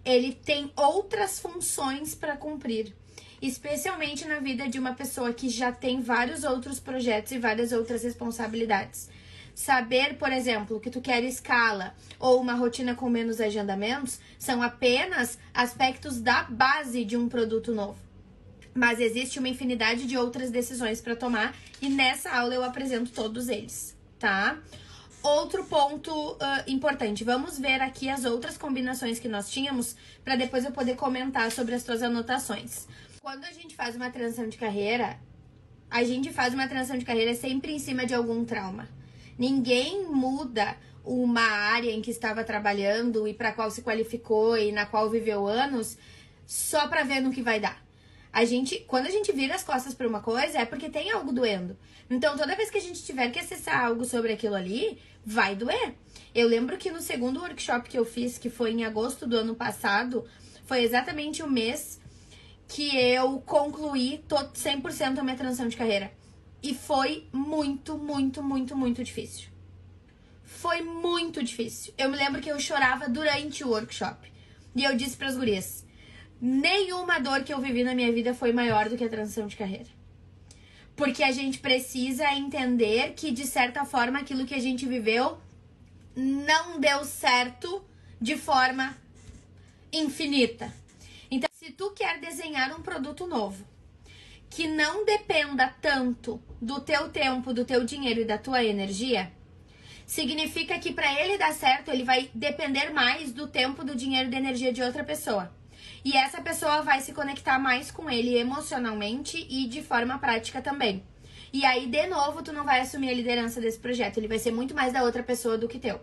Ele tem outras funções para cumprir. Especialmente na vida de uma pessoa que já tem vários outros projetos e várias outras responsabilidades. Saber, por exemplo, que tu quer escala ou uma rotina com menos agendamentos são apenas aspectos da base de um produto novo. Mas existe uma infinidade de outras decisões para tomar e nessa aula eu apresento todos eles, tá? Outro ponto importante, vamos ver aqui as outras combinações que nós tínhamos para depois eu poder comentar sobre as tuas anotações. Quando a gente faz uma transição de carreira, sempre em cima de algum trauma. Ninguém muda uma área em que estava trabalhando e para a qual se qualificou e na qual viveu anos só para ver no que vai dar. Quando a gente vira as costas para uma coisa, é porque tem algo doendo. Então, toda vez que a gente tiver que acessar algo sobre aquilo ali, vai doer. Eu lembro que no segundo workshop que eu fiz, que foi em agosto do ano passado, foi exatamente o mês que eu concluí 100% a minha transição de carreira. E foi muito, muito, muito, muito difícil. Foi muito difícil. Eu me lembro que eu chorava durante o workshop. E eu disse pras gurias, nenhuma dor que eu vivi na minha vida foi maior do que a transição de carreira. Porque a gente precisa entender que, de certa forma, aquilo que a gente viveu não deu certo de forma infinita. Então, se tu quer desenhar um produto novo que não dependa tanto do teu tempo, do teu dinheiro e da tua energia, significa que para ele dar certo, ele vai depender mais do tempo, do dinheiro e da energia de outra pessoa. E essa pessoa vai se conectar mais com ele emocionalmente e de forma prática também. E aí, de novo, tu não vai assumir a liderança desse projeto. Ele vai ser muito mais da outra pessoa do que teu.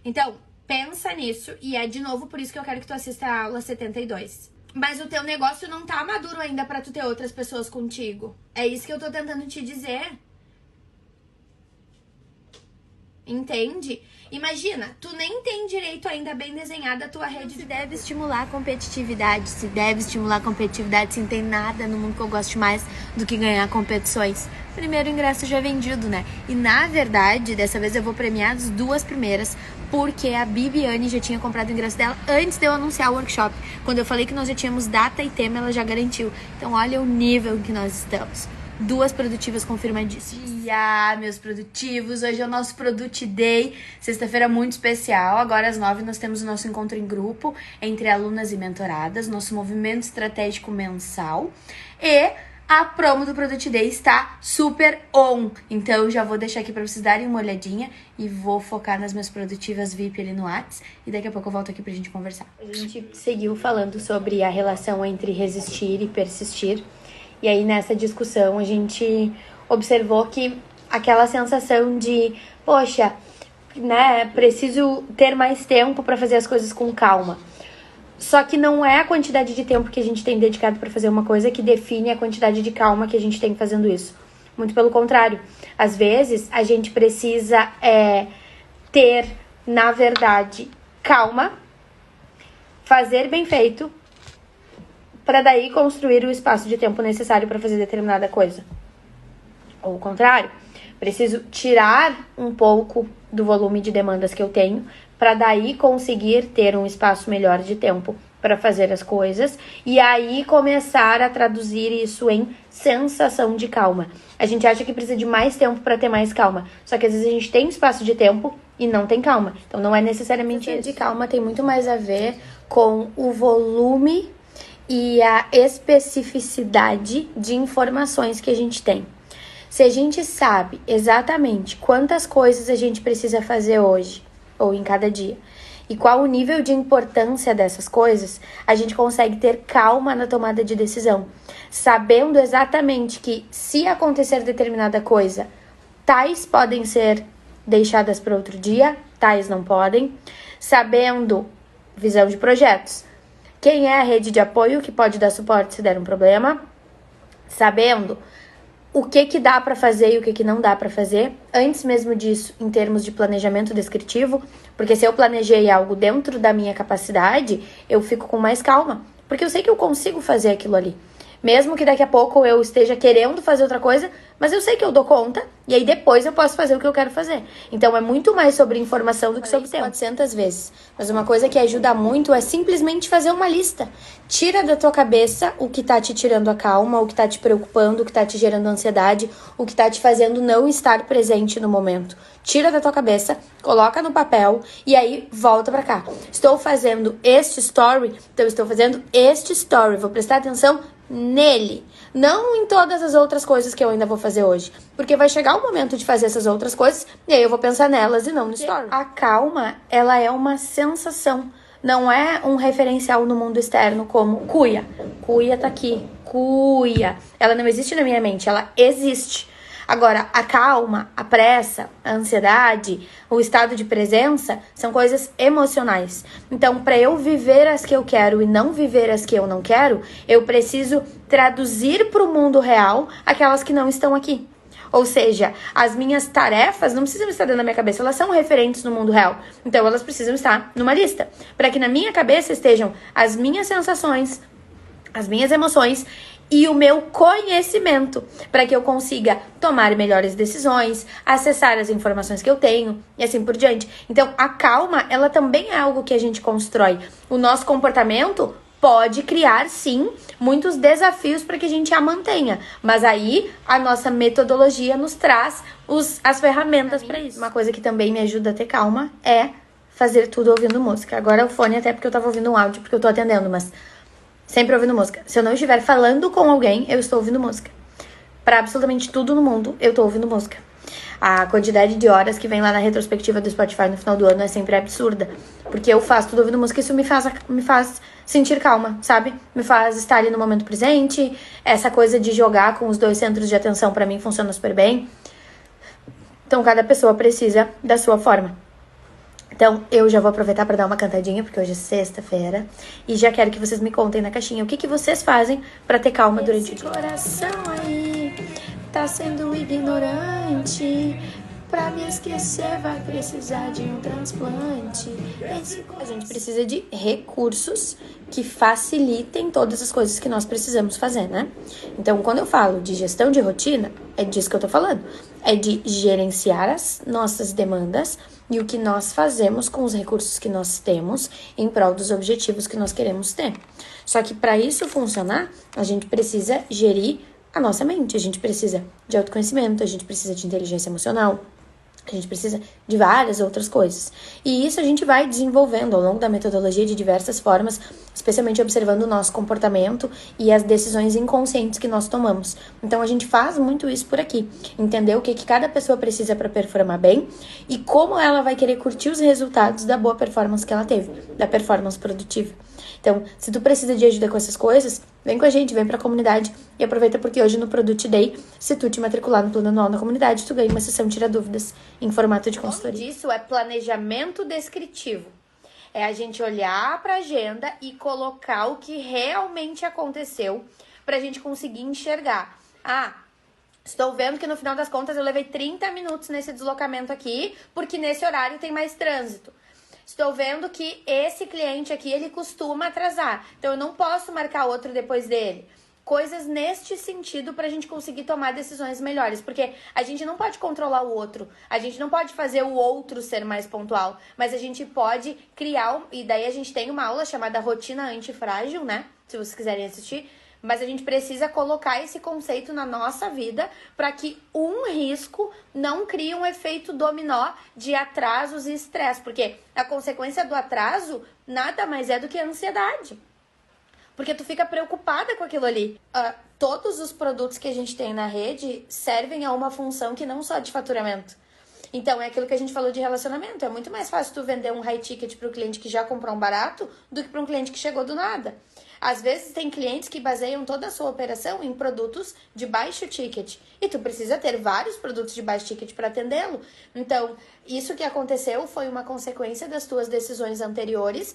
Então, pensa nisso. E é, de novo, por isso que eu quero que tu assista a aula 72. Mas o teu negócio não tá maduro ainda pra tu ter outras pessoas contigo. É isso que eu tô tentando te dizer. Entende? Imagina, tu nem tem direito ainda bem desenhada a tua rede. Se deve estimular a competitividade, se tem nada no mundo que eu goste mais do que ganhar competições. Primeiro ingresso já vendido, né? E na verdade, dessa vez eu vou premiar as duas primeiras, porque a Bibiane já tinha comprado o ingresso dela antes de eu anunciar o workshop. Quando eu falei que nós já tínhamos data e tema, ela já garantiu. Então olha o nível em que nós estamos. Duas produtivas confirmadíssimas. Meus produtivos, hoje é o nosso Product Day, sexta-feira muito especial. Agora às 9 nós temos o nosso encontro em grupo entre alunas e mentoradas, nosso movimento estratégico mensal. E a promo do Product Day está super on. Então já vou deixar aqui para vocês darem uma olhadinha e vou focar nas minhas produtivas VIP ali no Whats. E daqui a pouco eu volto aqui pra gente conversar. A gente seguiu falando sobre a relação entre resistir e persistir. E aí, nessa discussão, a gente observou que aquela sensação de, poxa, né, preciso ter mais tempo para fazer as coisas com calma. Só que não é a quantidade de tempo que a gente tem dedicado para fazer uma coisa que define a quantidade de calma que a gente tem fazendo isso. Muito pelo contrário. Às vezes, a gente precisa ter, na verdade, calma, fazer bem feito, para daí construir o espaço de tempo necessário para fazer determinada coisa. Ou o contrário, preciso tirar um pouco do volume de demandas que eu tenho para daí conseguir ter um espaço melhor de tempo para fazer as coisas e aí começar a traduzir isso em sensação de calma. A gente acha que precisa de mais tempo para ter mais calma, só que às vezes a gente tem espaço de tempo e não tem calma. Então não é necessariamente isso. De calma tem muito mais a ver com o volume e a especificidade de informações que a gente tem. Se a gente sabe exatamente quantas coisas a gente precisa fazer hoje, ou em cada dia, e qual o nível de importância dessas coisas, a gente consegue ter calma na tomada de decisão, sabendo exatamente que, se acontecer determinada coisa, tais podem ser deixadas para outro dia, tais não podem, sabendo visão de projetos. quem é a rede de apoio que pode dar suporte se der um problema, sabendo o que dá para fazer e o que não dá para fazer, antes mesmo disso, em termos de planejamento descritivo, porque se eu planejei algo dentro da minha capacidade, eu fico com mais calma, porque eu sei que eu consigo fazer aquilo ali. Mesmo que daqui a pouco eu esteja querendo fazer outra coisa, mas eu sei que eu dou conta, e aí depois eu posso fazer o que eu quero fazer. Então é muito mais sobre informação do que sobre tempo. 400 vezes. Mas uma coisa que ajuda muito é simplesmente fazer uma lista. Tira da tua cabeça o que tá te tirando a calma, o que tá te preocupando, o que tá te gerando ansiedade, o que tá te fazendo não estar presente no momento. Tira da tua cabeça, coloca no papel e aí volta pra cá. Estou fazendo este story, então estou fazendo este story. Vou prestar atenção nele, não em todas as outras coisas que eu ainda vou fazer hoje, porque vai chegar o momento de fazer essas outras coisas e aí eu vou pensar nelas e não no story. A calma, ela é uma sensação, não é um referencial no mundo externo como cuia tá aqui, cuia, ela não existe na minha mente, ela existe. Agora, a calma, a pressa, a ansiedade, o estado de presença são coisas emocionais. Então, para eu viver as que eu quero e não viver as que eu não quero, eu preciso traduzir para o mundo real aquelas que não estão aqui. Ou seja, as minhas tarefas não precisam estar dentro da minha cabeça, elas são referentes no mundo real. Então, elas precisam estar numa lista, para que na minha cabeça estejam as minhas sensações, as minhas emoções e o meu conhecimento, para que eu consiga tomar melhores decisões, acessar as informações que eu tenho e assim por diante. Então, a calma, ela também é algo que a gente constrói. O nosso comportamento pode criar, sim, muitos desafios para que a gente a mantenha. Mas aí, a nossa metodologia nos traz as ferramentas para isso. Uma coisa que também me ajuda a ter calma é fazer tudo ouvindo música. Agora o fone, até porque eu tava ouvindo um áudio, porque eu tô atendendo, mas sempre ouvindo música. Se eu não estiver falando com alguém, eu estou ouvindo música. Para absolutamente tudo no mundo, eu tô ouvindo música. A quantidade de horas que vem lá na retrospectiva do Spotify no final do ano é sempre absurda. Porque eu faço tudo ouvindo música e isso me faz sentir calma, sabe? Me faz estar ali no momento presente. Essa coisa de jogar com os 2 centros de atenção, pra mim, funciona super bem. Então, cada pessoa precisa da sua forma. Então, eu já vou aproveitar para dar uma cantadinha, porque hoje é sexta-feira. E já quero que vocês me contem na caixinha o que vocês fazem para ter calma durante o dia. Coração aí tá sendo ignorante. Pra me esquecer vai precisar de um transplante. A gente precisa de recursos que facilitem todas as coisas que nós precisamos fazer, né? Então, quando eu falo de gestão de rotina, é disso que eu tô falando. É de gerenciar as nossas demandas e o que nós fazemos com os recursos que nós temos em prol dos objetivos que nós queremos ter. Só que para isso funcionar, a gente precisa gerir a nossa mente, a gente precisa de autoconhecimento, a gente precisa de inteligência emocional, a gente precisa de várias outras coisas. E isso a gente vai desenvolvendo ao longo da metodologia de diversas formas, especialmente observando o nosso comportamento e as decisões inconscientes que nós tomamos. Então a gente faz muito isso por aqui. Entender o que cada pessoa precisa para performar bem e como ela vai querer curtir os resultados da boa performance que ela teve, da performance produtiva. Então, se tu precisa de ajuda com essas coisas, vem com a gente, vem pra comunidade e aproveita porque hoje no Product Day, se tu te matricular no plano anual na comunidade, tu ganha uma sessão Tira Dúvidas em formato de consultoria. Isso é planejamento descritivo. É a gente olhar pra agenda e colocar o que realmente aconteceu pra gente conseguir enxergar. Estou vendo que no final das contas eu levei 30 minutos nesse deslocamento aqui, porque nesse horário tem mais trânsito. Estou vendo que esse cliente aqui, ele costuma atrasar. Então, eu não posso marcar outro depois dele. Coisas neste sentido para a gente conseguir tomar decisões melhores. Porque a gente não pode controlar o outro. A gente não pode fazer o outro ser mais pontual. Mas a gente pode criar... E daí a gente tem uma aula chamada Rotina Antifrágil, né? Se vocês quiserem assistir. Mas a gente precisa colocar esse conceito na nossa vida para que um risco não crie um efeito dominó de atrasos e estresse. Porque a consequência do atraso nada mais é do que a ansiedade. Porque tu fica preocupada com aquilo ali. Todos os produtos que a gente tem na rede servem a uma função que não só de faturamento. Então, é aquilo que a gente falou de relacionamento. É muito mais fácil tu vender um high ticket para o cliente que já comprou um barato do que para um cliente que chegou do nada. Às vezes tem clientes que baseiam toda a sua operação em produtos de baixo ticket. E tu precisa ter vários produtos de baixo ticket para atendê-lo. Então, isso que aconteceu foi uma consequência das tuas decisões anteriores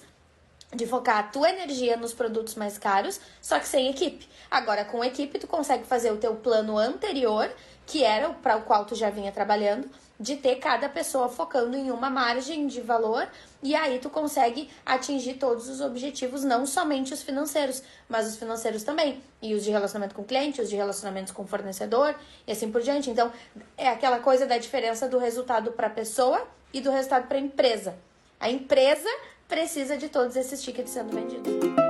de focar a tua energia nos produtos mais caros, só que sem equipe. Agora, com equipe, tu consegue fazer o teu plano anterior, que era para o qual tu já vinha trabalhando, de ter cada pessoa focando em uma margem de valor, e aí tu consegue atingir todos os objetivos, não somente os financeiros, mas os financeiros também, e os de relacionamento com o cliente, os de relacionamentos com o fornecedor, e assim por diante. Então, é aquela coisa da diferença do resultado para a pessoa e do resultado para a empresa. A empresa precisa de todos esses tickets sendo vendidos.